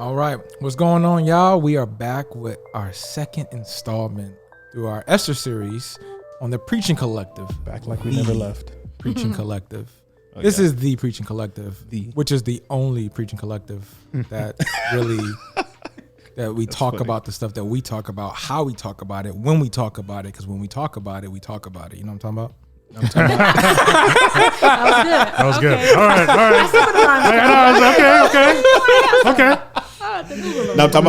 All right, what's going on, y'all? We are back with our second installment through our Esther series on the Preaching Collective. Back like we never left. Preaching Collective. This is the Preaching Collective, which is the only preaching collective that really that we talk funny. About the stuff that we talk about, how we talk about it, when we talk about it. Because when we talk about it, we talk about it. You know what I'm talking about? That was good. All right. Okay. Now I'm talking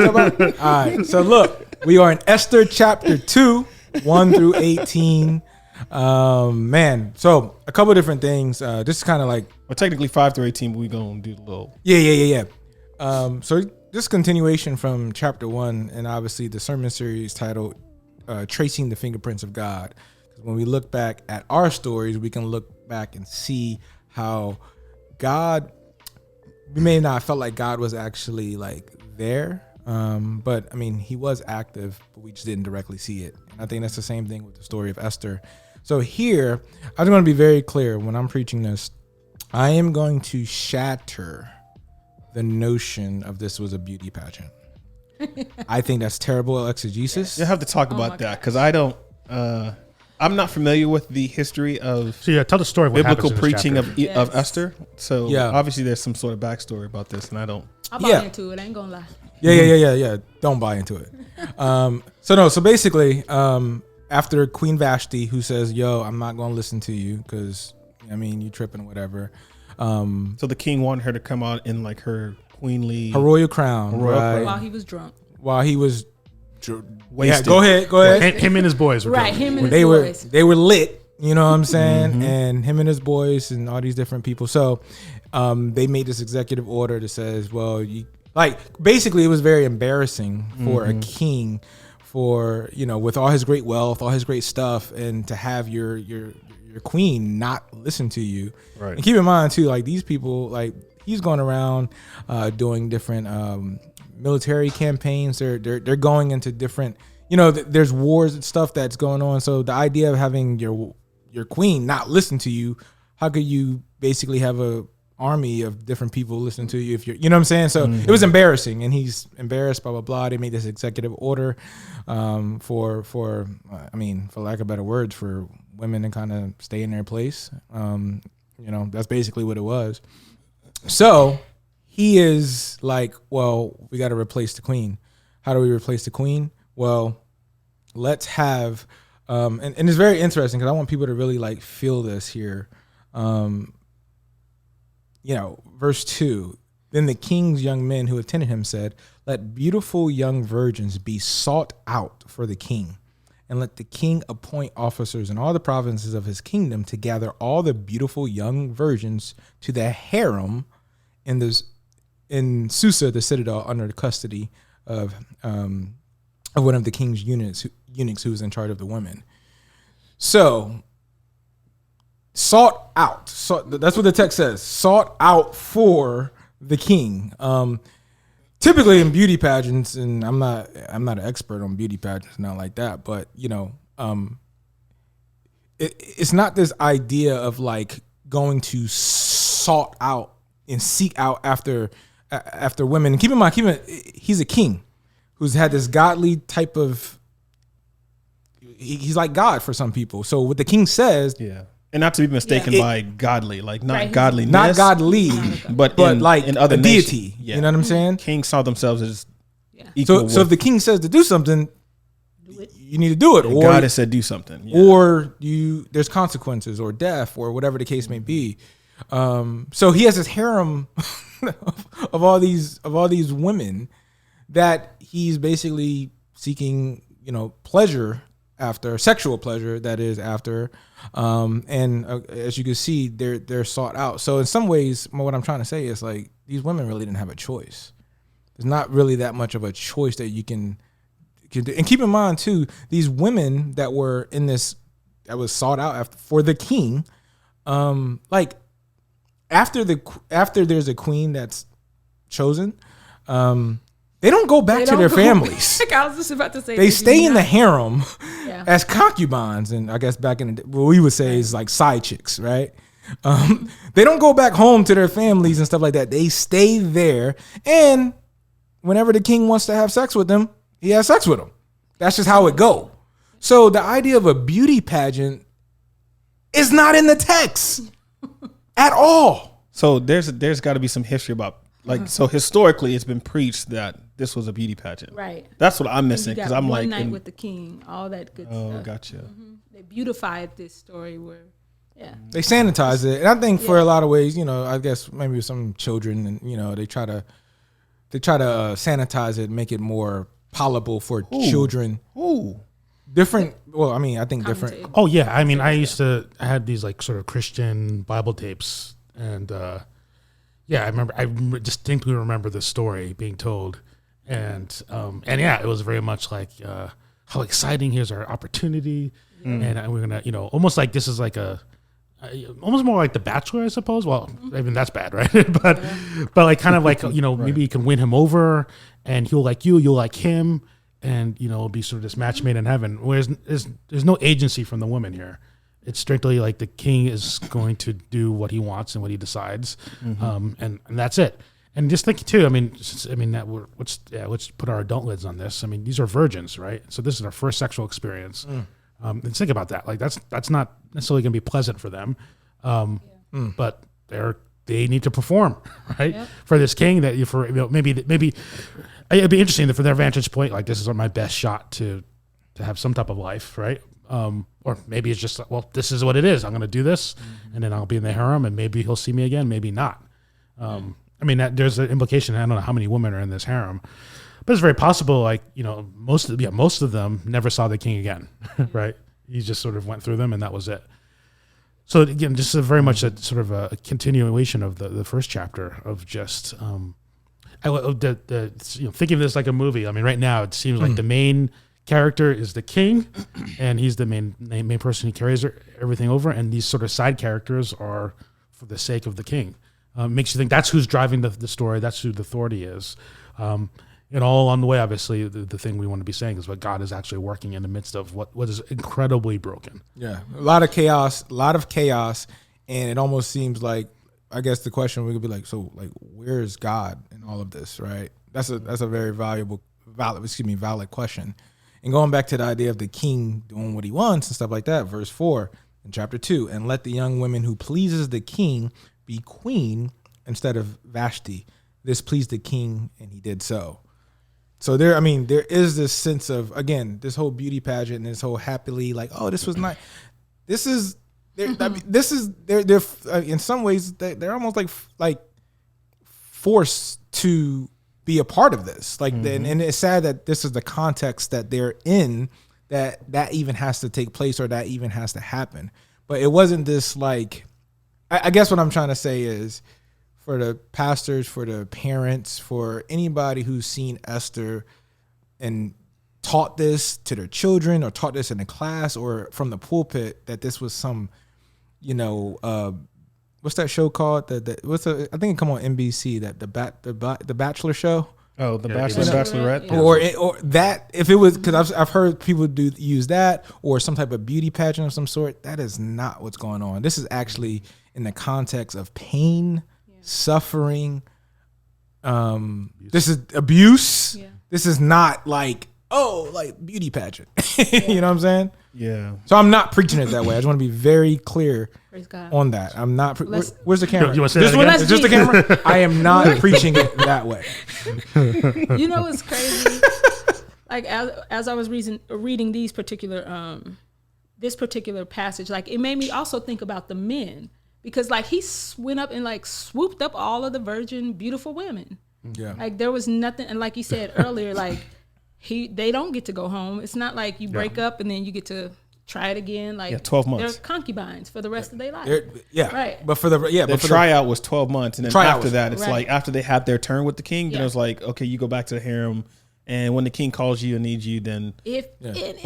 about. All right. So look, we are in Esther chapter 2, 1 through 18. Man. So a couple of different things. This is kind of like, well, technically 5 through 18, but we gonna do the little. Yeah. So this continuation from chapter 1, and obviously the sermon series titled "Tracing the Fingerprints of God." When we look back at our stories, we can look back and see how God, we may not have felt like God was actually like there. But I mean, he was active, but we just didn't directly see it. And I think that's the same thing with the story of Esther. So here, I'm going to be very clear when I'm preaching this. I am going to shatter the notion of this was a beauty pageant. I think that's terrible exegesis. You'll have to talk about that because I don't, I'm not familiar with the history of tell the story of what biblical preaching of Esther. So obviously there's some sort of backstory about this, and I don't. I'll buy into it. I ain't gonna lie. Yeah. Don't buy into it. So basically, after Queen Vashti, who says, "Yo, I'm not gonna listen to you because I mean you tripping or whatever." So the king wanted her to come out in like her royal crown, right? While he was drunk. Yeah, go ahead. Him and his boys were right. Him and his boys. They were lit. You know what I'm saying? And him and his boys and all these different people. So they made this executive order that says, well, basically it was very embarrassing for a king for, with all his great wealth, all his great stuff, and to have your queen not listen to you. Right. And keep in mind too, like these people, like he's going around doing different military campaigns. They're going into different, there's wars and stuff that's going on. So the idea of having your queen not listen to you, how could you basically have a army of different people listen to you if you're, you know what I'm saying? So it was embarrassing, and he's embarrassed, blah, blah, blah. They made this executive order for lack of better words, for women to kind of stay in their place. That's basically what it was. So he is like, well, we got to replace the queen. How do we replace the queen? Well, let's have, and it's very interesting because I want people to really like feel this here. Verse 2, then the king's young men who attended him said, let beautiful young virgins be sought out for the king, and let the king appoint officers in all the provinces of his kingdom to gather all the beautiful young virgins to the harem in Susa, the citadel, under the custody of one of the king's eunuchs who was in charge of the women. So, sought out. So that's what the text says. Sought out for the king. Typically in beauty pageants, and I'm not an expert on beauty pageants, not like that, but it's not this idea of like going to sought out and seek out after women. And keep in mind, he's a king who's had this godly type of. He's like God for some people. So what the king says, and not to be mistaken by godly, like not right. godliness, not godly, but like in other a deity. Yeah. You know what I'm saying? Kings saw themselves as equal. So if the king says to do something, you need to do it. Or God has said do something, or there's consequences or death or whatever the case may be. So he has this harem of all these women that he's basically seeking, pleasure after, sexual pleasure that is after, and as you can see, they're sought out. So in some ways, what I'm trying to say is like these women really didn't have a choice. There's not really that much of a choice that you can do. And keep in mind too, these women that were in this, that was sought out for the king, like after there's a queen that's chosen, they don't go back to their families. I was just about to say they stay in the harem as concubines, and I guess back in the day, what we would say is like side chicks, right? They don't go back home to their families and stuff like that. They stay there, and whenever the king wants to have sex with them, he has sex with them. That's just how it go. So the idea of a beauty pageant is not in the text at all. So there's got to be some history about so historically it's been preached that this was a beauty pageant. Right. That's what I'm missing because I'm one night with the king, all that good stuff. Oh, gotcha. They beautified this story They sanitize it, and I think for a lot of ways, I guess maybe with some children, and they try to sanitize it, make it more palatable for children. Ooh. Different. Well, I mean, I think different. Oh yeah, I mean, I had these like sort of Christian Bible tapes, and I distinctly remember the story being told, and yeah, it was very much like how exciting, here's our opportunity, and we're gonna, almost like this is like almost more like The Bachelor, I suppose. Well, I mean that's bad, right? but like kind of like maybe you can win him over, and he'll like you, you'll like him. And it'll be sort of this match made in heaven. Whereas there's no agency from the woman here. It's strictly like the king is going to do what he wants and what he decides, and that's it. And just think too. I mean that let's put our adult lids on this. I mean, these are virgins, right? So this is their first sexual experience. And think about that. Like that's not necessarily going to be pleasant for them, but they need to perform, right? Yep. For this king maybe. It'd be interesting that from their vantage point, like this is my best shot to have some type of life, right? Or maybe it's just, well, this is what it is. I'm going to do this, and then I'll be in the harem, and maybe he'll see me again, maybe not. I mean, there's an implication. I don't know how many women are in this harem, but it's very possible. Like most of them never saw the king again, right? He just sort of went through them, and that was it. So again, just very much a sort of a continuation of the first chapter of just. Thinking of this like a movie. I mean, right now it seems like the main character is the king, and he's the main person who carries everything over, and these sort of side characters are for the sake of the king. Makes you think that's who's driving the story. That's who the authority is. And all along the way, obviously, the thing we want to be saying is what God is actually working in the midst of what is incredibly broken. Yeah, a lot of chaos, and it almost seems like. I guess the question we could be like, so like, where is God in all of this, right? That's a very valid question. And going back to the idea of the king doing what he wants and stuff like that, verse 4 in chapter 2, and let the young woman who pleases the king be queen instead of Vashti. This pleased the king, and he did so. So there is this sense of, again, this whole beauty pageant and this whole happily like, oh, this was nice. This is. They're in some ways they're almost like forced to be a part of this. Like, and it's sad that this is the context that they're in, that even has to take place or that even has to happen. But it wasn't this like. I guess what I'm trying to say is, for the pastors, for the parents, for anybody who's seen Esther and taught this to their children or taught this in a class or from the pulpit, that this was some. What's that show called? I think it come on NBC, that the Bachelor show. Oh, the Bachelor and Bachelorette. Yeah. Or that, if it was, because I've heard people use that or some type of beauty pageant of some sort. That is not what's going on. This is actually in the context of pain, suffering. This is abuse. Yeah. This is not like beauty pageant. You know what I'm saying? Yeah. So I'm not preaching it that way. I just want to be very clear on that. I'm not. Where's the camera? You want to say this one? Is this the camera? I am not preaching it that way. It's crazy. Like as I was reading these particular this particular passage, like it made me also think about the men, because like he went up and like swooped up all of the virgin beautiful women. Yeah. Like there was nothing, and like you said earlier, like. They don't get to go home. It's not like you break up and then you get to try it again. Like 12 months. They're concubines for the rest of their life. Right. But the tryout was 12 months, and then after that, it's like after they had their turn with the king, then it was like, okay, you go back to the harem, and when the king calls you and needs you, then if it's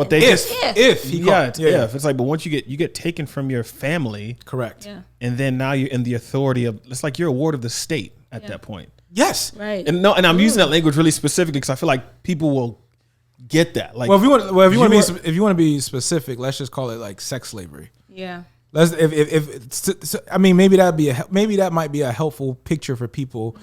like, but once you get taken from your family, correct, and then now you're in the authority of, it's like you're a ward of the state at that point. Yes, right. And I'm using that language really specifically because I feel like people will get that. Like, if you want to be specific, let's just call it like sex slavery. Yeah. I mean, maybe that might be a helpful picture for people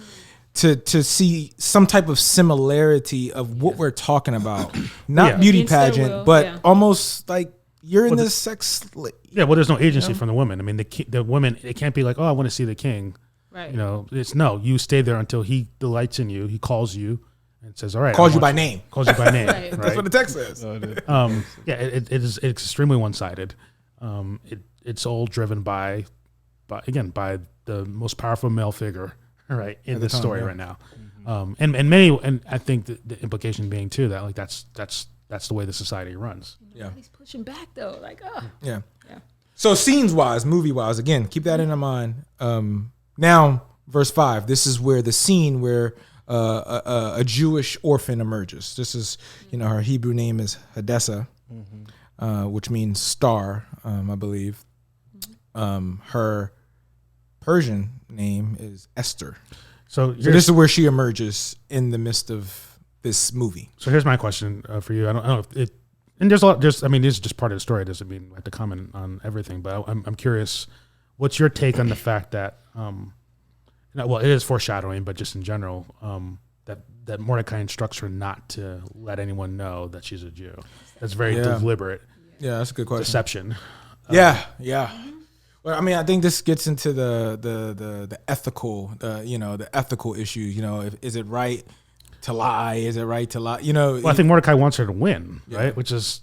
to see some type of similarity of what we're talking about. Not beauty pageant, but almost like you're in this sex. Yeah, well, there's no agency from the women. I mean, the women, it can't be like, oh, I want to see the king. Right. You know, it's no. You stay there until he delights in you. He calls you and says, all right. Calls you by name. Calls you by name. Right. That's what the text says. It's extremely one-sided. It's all driven by the most powerful male figure, right, in this story right now. And I think the implication being too that like that's the way the society runs. Yeah, he's pushing back though. Like, yeah. So scenes wise, movie wise, again, keep that in mind. Now, verse 5. This is where the scene where a Jewish orphan emerges. This is, her Hebrew name is Hadassah, which means star, I believe. Her Persian name is Esther. So this is where she emerges in the midst of this movie. So here's my question for you. I don't know if it, and there's a lot. This is just part of the story. It doesn't mean I have to comment on everything, but I'm curious. What's your take on the fact that, well, it is foreshadowing, but just in general, that Mordecai instructs her not to let anyone know that she's a Jew. That's very deliberate. Yeah, that's a good question. Deception. Yeah. Well, I mean, I think this gets into the ethical, the ethical issue. Is it right to lie? Is it right to lie? Well, I think Mordecai wants her to win, right? Which is,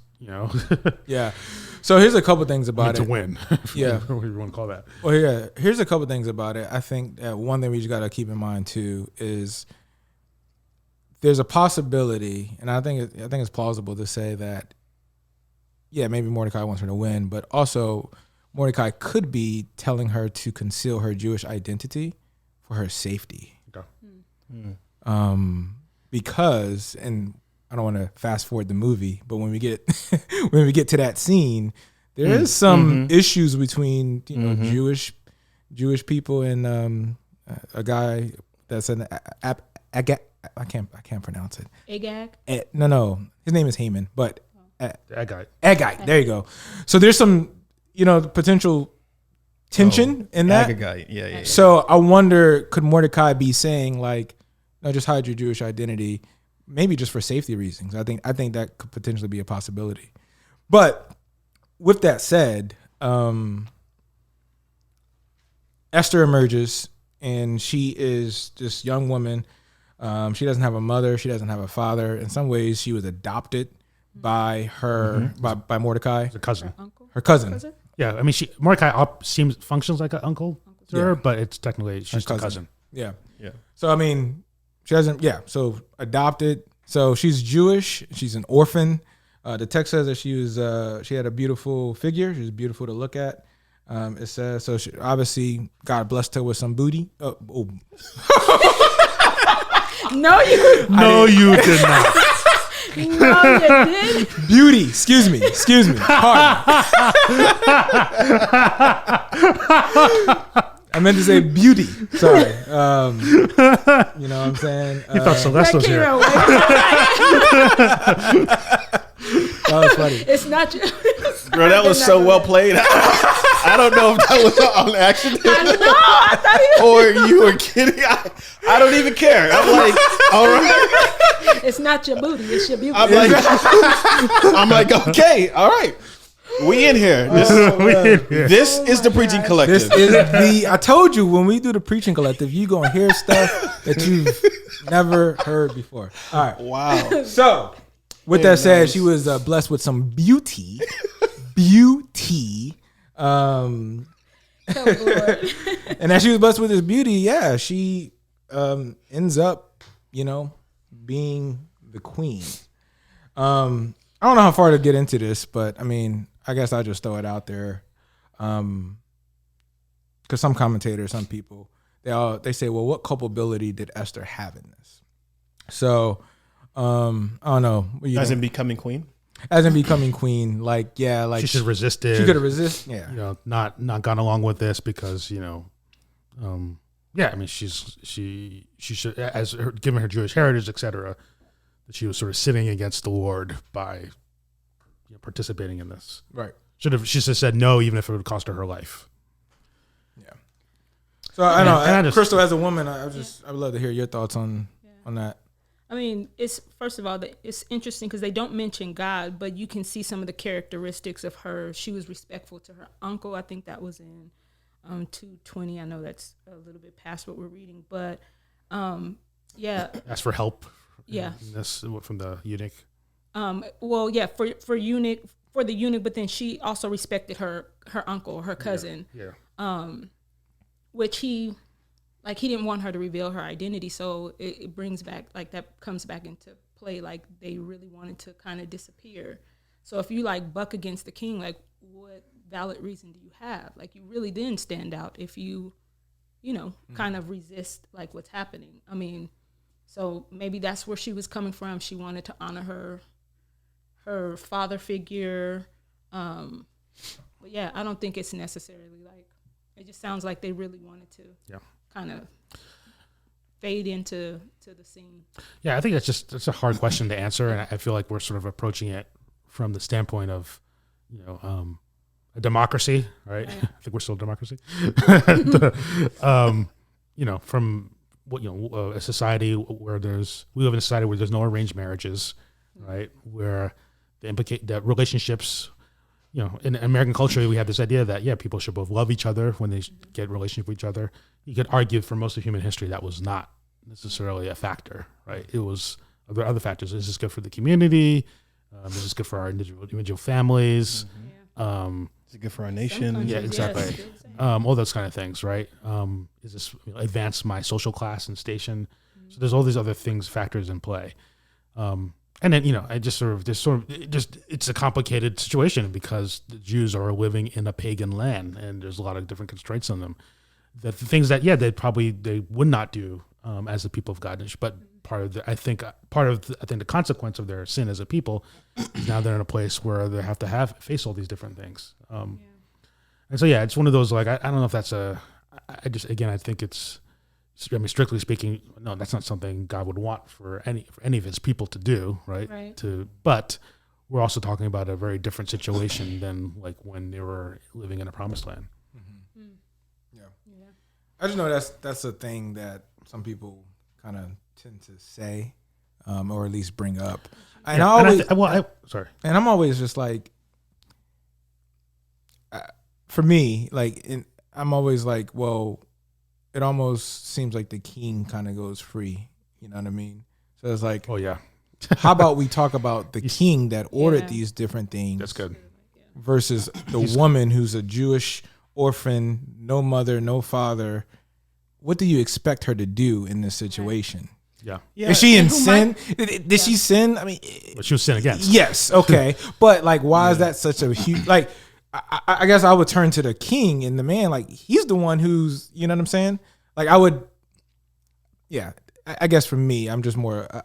Yeah. So here's a couple things about it. To win. Yeah. Whatever you want to call that. Well, yeah. Here's a couple things about it. I think that one thing we just got to keep in mind too is there's a possibility, and I think it's plausible to say that, yeah, maybe Mordecai wants her to win, but also Mordecai could be telling her to conceal her Jewish identity for her safety. Okay. Because, and I don't want to fast forward the movie, but when we get to that scene, there is some issues between Jewish people and a guy that's an I can't pronounce it. Agag? No, his name is Haman, but Agag. There you go. So there's some potential tension in that. Agagite. Yeah. So I wonder, could Mordecai be saying like, no, just hide your Jewish identity, maybe just for safety reasons? I think that could potentially be a possibility. But with that said, Esther emerges, and she is this young woman. She doesn't have a mother. She doesn't have a father. In some ways, she was adopted by her by Mordecai. Her cousin. Her cousin. Yeah, I mean, Mordecai functions like an uncle to her, but it's technically she's the cousin. Yeah. So I mean, she doesn't. Yeah. So adopted. So she's Jewish. She's an orphan. The text says that she had a beautiful figure. She was beautiful to look at. It says so. She, obviously, God blessed her with some booty. No, you did not. No, you did. Beauty. Excuse me. Pardon. I meant to say beauty. Sorry. You know what I'm saying? You thought Celeste was here. That was funny. It's not you. Bro, that was so well played. I don't know if that was on accident. I thought or you were kidding. I don't even care. I'm like, all right. It's not your booty. It's your beauty. I'm like, okay, all right. We in here. This is the Preaching Collective. I told you when we do the Preaching Collective, you gonna hear stuff that you've never heard before. All right. Wow. So, with that said, she was blessed with some beauty. Oh, Lord. And as she was blessed with this beauty, she ends up, being the queen. I don't know how far to get into this, but I mean, I guess I'll just throw it out there. Because some commentators, some people, they say, well, what culpability did Esther have in this? So, I don't know. As in becoming queen? As in becoming queen, like she should have resisted. She could have resisted, yeah. Not gone along with this because I mean she should, given her Jewish heritage, etc. That she was sort of sinning against the Lord by participating in this. Right. She should have said no, even if it would cost her life. Yeah. So I know, Crystal, as a woman, I would love to hear your thoughts on that. I mean, it's first of all, it's interesting because they don't mention God, but you can see some of the characteristics of her. She was respectful to her uncle. I think that was in 2:20. I know that's a little bit past what we're reading, but ask for help. Yeah. This from the eunuch. Well, yeah, for the eunuch, but then she also respected her uncle, her cousin. Yeah. Which he didn't want her to reveal her identity, so it brings back, like, that comes back into play, like they really wanted to kind of disappear. So if you like buck against the king, like, what valid reason do you have? Like, you really didn't stand out if you kind of resist like what's happening. I mean, so maybe that's where she was coming from. She wanted to honor her father figure. But yeah, I don't think it's necessarily like, it just sounds like they really wanted to kind of fade into the scene. Yeah, I think that's a hard question to answer, and I feel like we're sort of approaching it from the standpoint of, a democracy, right? I think we're still a democracy. From a society where we live in a society where there's no arranged marriages, right? Where they implicate that relationships. In American culture, we have this idea that, people should both love each other when they get in relationship with each other. You could argue for most of human history that was not necessarily a factor, right? It was other factors. Is this good for the community? Is this good for our individual families? Mm-hmm. Is it good for our nation? Yeah, exactly. All those kind of things, right? Is this advance my social class and station? Mm-hmm. So there's all these other factors in play. And then, it's a complicated situation because the Jews are living in a pagan land and there's a lot of different constraints on them. The things that, they would not do as the people of God. But I think the consequence of their sin as a people is now they're in a place where they have to face all these different things. And so, it's one of those, like, I don't know if that's I think it's, strictly speaking, no, that's not something God would want for any of his people to do, right? But we're also talking about a very different situation than like when they were living in a promised land. Mm-hmm. Yeah. I just know that's a thing that some people kind of tend to say, or at least bring up. And I'm always just like, for me, like, I'm always like, well, it almost seems like the king kind of goes free. You know what I mean? So it's like, oh yeah, how about we talk about the king that ordered these different things? That's good. Versus the woman who's a Jewish orphan, no mother, no father. What do you expect her to do in this situation? Yeah. Is she in sin? Did she sin? I mean, but she was sin against. Yes. Okay. But like, why is that such a huge, like, I guess I would turn to the king and the man. Like, he's the one who's, you know what I'm saying? Like, I guess for me, I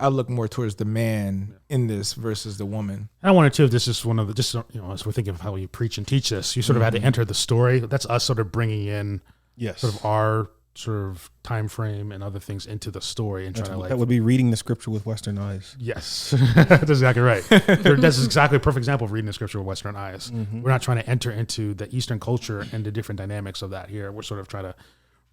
look more towards the man in this versus the woman. I wanted to, if this is one of the, as we're thinking of how you preach and teach this, you sort of had to enter the story. That's us sort of bringing in sort of our sort of time frame and other things into the story and trying to that would be reading the scripture with Western eyes. Yes, that's exactly right. That's exactly a perfect example of reading the scripture with Western eyes. Mm-hmm. We're not trying to enter into the Eastern culture and the different dynamics of that here. We're sort of trying to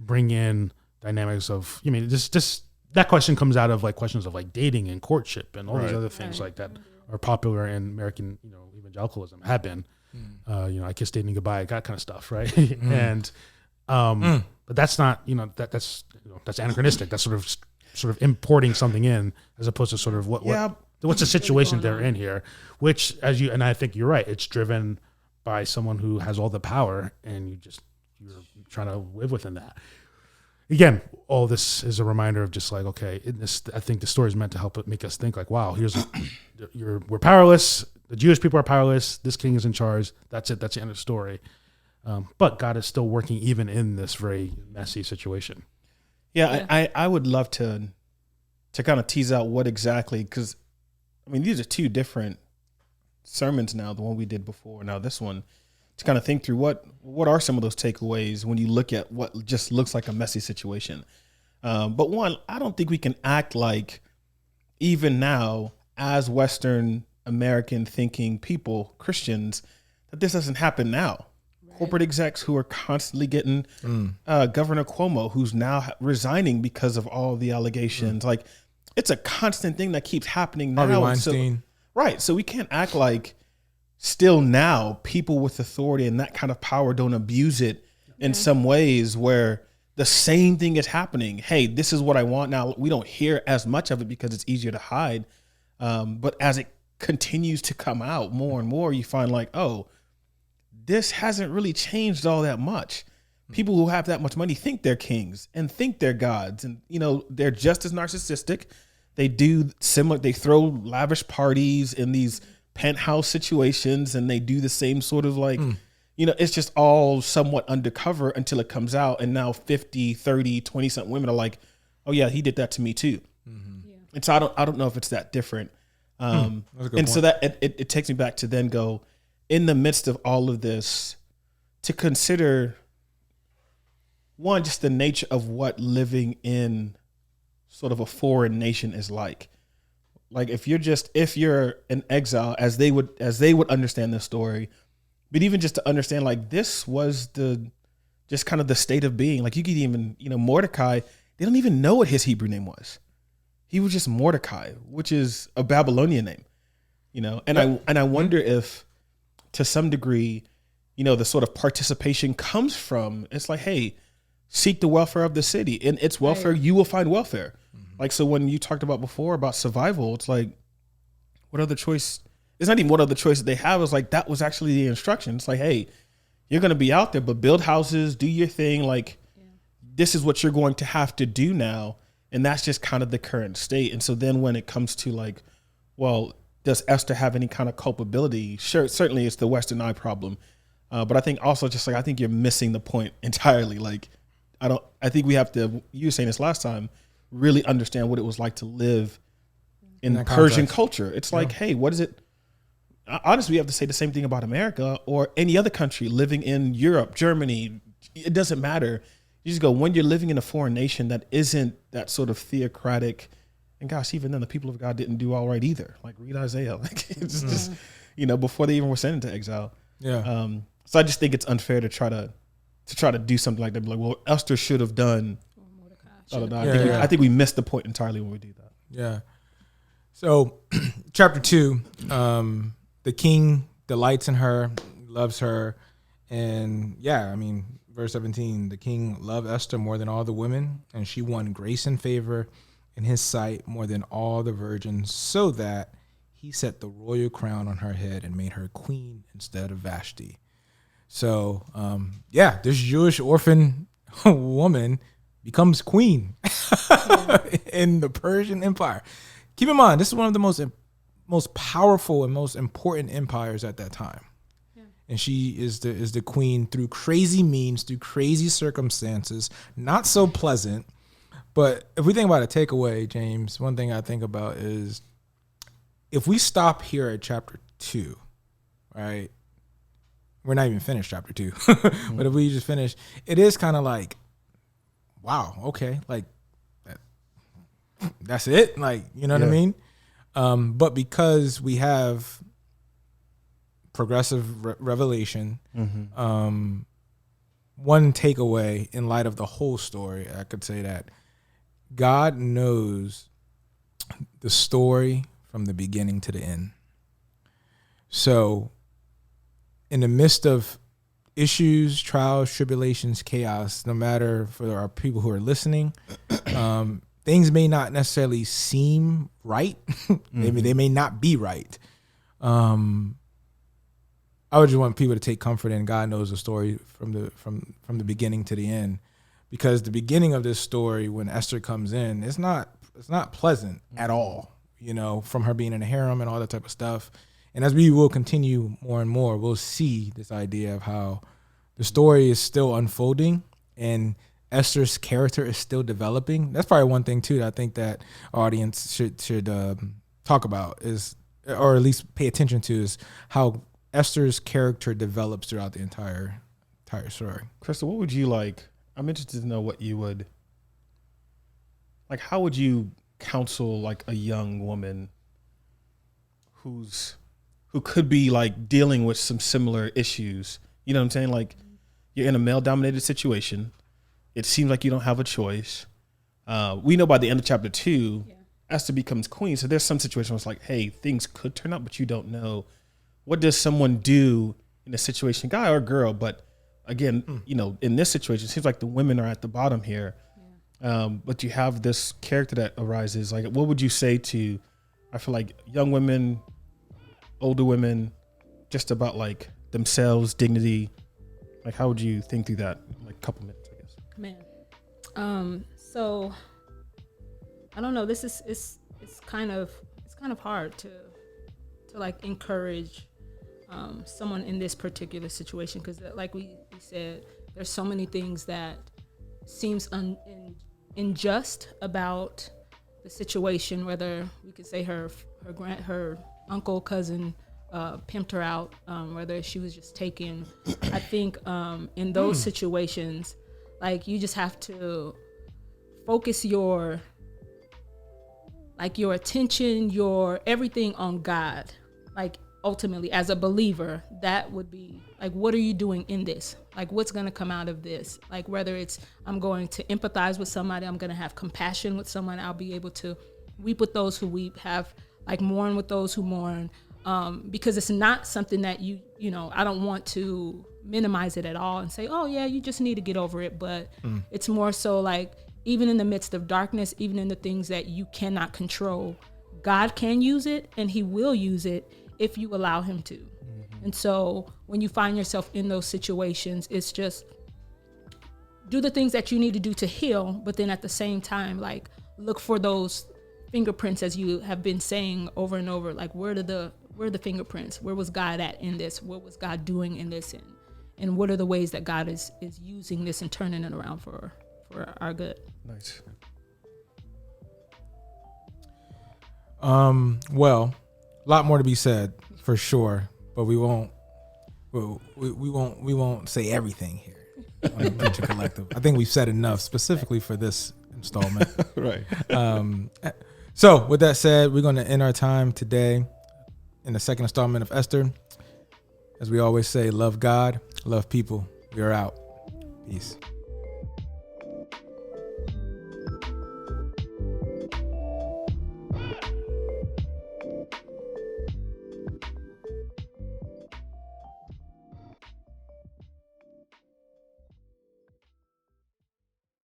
bring in dynamics of, just that question comes out of like questions of like dating and courtship and all these other things like that are popular in American, evangelicalism, have been, I kiss dating goodbye, that kind of stuff. Right. And, but that's not, that's anachronistic. That's sort of importing something in as opposed to sort of what's the situation they're in here, which and I think you're right. It's driven by someone who has all the power and you're trying to live within that. Again, all this is a reminder of just like, okay, I think the story is meant to help make us think like, wow, we're powerless. The Jewish people are powerless. This king is in charge. That's it. That's the end of the story. But God is still working even in this very messy situation. Yeah. I would love to kind of tease out what exactly, because I mean, these are two different sermons now, the one we did before, now this one, to kind of think through what are some of those takeaways when you look at what just looks like a messy situation. But one, I don't think we can act like even now as Western American thinking people, Christians, But this doesn't happen now. Corporate execs who are constantly getting Governor Cuomo, who's now resigning because of all the allegations. Like, it's a constant thing that keeps happening now. Harvey Weinstein. Right. So we can't act like still now people with authority and that kind of power don't abuse it in some ways where the same thing is happening. Hey, this is what I want. Now, we don't hear as much of it because it's easier to hide. But as it continues to come out more and more, you find like, oh, this hasn't really changed all that much. People who have that much money think they're kings and think they're gods. And, you know, they're just as narcissistic. They do similar, they throw lavish parties in these penthouse situations and they do the same sort of like, you know, it's just all somewhat undercover until it comes out. And now 50, 30, 20 something women are like, oh yeah, he did that to me too. Mm-hmm. Yeah. And so I don't know if it's that different. And point. So that it takes me back to then go, in the midst of all of this, to consider one, just the nature of what living in sort of a foreign nation is like. Like if you're an exile, as they would understand this story, but even just to understand like this was just kind of the state of being. Like you could even, you know, Mordecai, they don't even know what his Hebrew name was. He was just Mordecai, which is a Babylonian name, you know? And I wonder if, to some degree, you know, the sort of participation comes from, it's like, hey, seek the welfare of the city. In its welfare, you will find welfare. Mm-hmm. Like, so when you talked about before about survival, it's like, what other choice? It's not even what other choice that they have. It's like, that was actually the instruction. It's like, hey, you're going to be out there, but build houses, do your thing. Like, this is what you're going to have to do now. And that's just kind of the current state. And so then when it comes to like, well, does Esther have any kind of culpability? Sure, certainly it's the Western eye problem. But I think also just like, I think you're missing the point entirely. Like, I think we have to, you were saying this last time, really understand what it was like to live in Persian culture. It's like, hey, what is it? Honestly, we have to say the same thing about America or any other country living in Europe, Germany. It doesn't matter. You just go, when you're living in a foreign nation that isn't that sort of theocratic, and gosh, even then the people of God didn't do all right either. Like read Isaiah, like it's just, you know, before they even were sent into exile. Yeah. So I just think it's unfair to try to do something like that. Be like, well, Esther should have done. I think we missed the point entirely when we do that. Yeah. So, chapter 2, the king delights in her, loves her, and verse 17, the king loved Esther more than all the women, and she won grace and favor in his sight more than all the virgins, so that he set the royal crown on her head and made her queen instead of Vashti. So, this Jewish orphan woman becomes queen in the Persian Empire. Keep in mind, this is one of the most powerful and most important empires at that time. Yeah. And she is the queen through crazy means, through crazy circumstances, not so pleasant. But if we think about a takeaway, James, one thing I think about is if we stop here at chapter 2, right? We're not even finished chapter 2. But if we just finish, it is kind of like, wow, okay, like that's it, like, you know what I mean? But because we have progressive revelation, one takeaway in light of the whole story, I could say that God knows the story from the beginning to the end. So in the midst of issues, trials, tribulations, chaos, no matter for our people who are listening, things may not necessarily seem right. They may not be right. I would just want people to take comfort in God knows the story from the beginning to the end, because the beginning of this story, when Esther comes in, it's not pleasant at all. You know, from her being in a harem and all that type of stuff. And as we will continue more and more, we'll see this idea of how the story is still unfolding and Esther's character is still developing. That's probably one thing too that I think that our audience should talk about is, or at least pay attention to, is how Esther's character develops throughout the entire story. Crystal, what would you like? I'm interested to know what you would like. How would you counsel like a young woman who's who could be like dealing with some similar issues. You know what I'm saying? Like you're in a male dominated situation. It seems like you don't have a choice. We know by the end of chapter 2, Esther becomes queen. So there's some situation where it's like, hey, things could turn out, but you don't know. What does someone do in a situation, guy or girl? But again, you know, in this situation, it seems like the women are at the bottom here. But you have this character that arises. Like, what would you say to, I feel like young women, older women, just about like themselves, dignity? Like, how would you think through that? Like a couple minutes, I guess. Man. So I don't know. This is it's kind of hard to like encourage someone in this particular situation, because like we said, there's so many things that seems unjust about the situation. Whether we could say her uncle, cousin pimped her out, whether she was just taken. I think in those situations, like, you just have to focus your attention, your everything on God. Like, ultimately, as a believer, that would be like, what are you doing in this? Like, what's going to come out of this? Like, whether it's, I'm going to empathize with somebody, I'm going to have compassion with someone, I'll be able to weep with those who weep, have like mourn with those who mourn, because it's not something that you know, I don't want to minimize it at all and say, oh yeah, you just need to get over it. But it's more so like, even in the midst of darkness, even in the things that you cannot control, God can use it, and he will use it if you allow him to. And so when you find yourself in those situations, it's just do the things that you need to do to heal, but then at the same time, like, look for those fingerprints, as you have been saying over and over. Like, where are the fingerprints? Where was God at in this? What was God doing in this? And what are the ways that God is using this and turning it around for our good? Nice. Well, a lot more to be said for sure, but we won't say everything here on the Preacher Collective. I think we've said enough specifically for this installment. Right. So with that said, we're going to end our time today in the second installment of Esther. As we always say, love God, love people. We are out. Peace.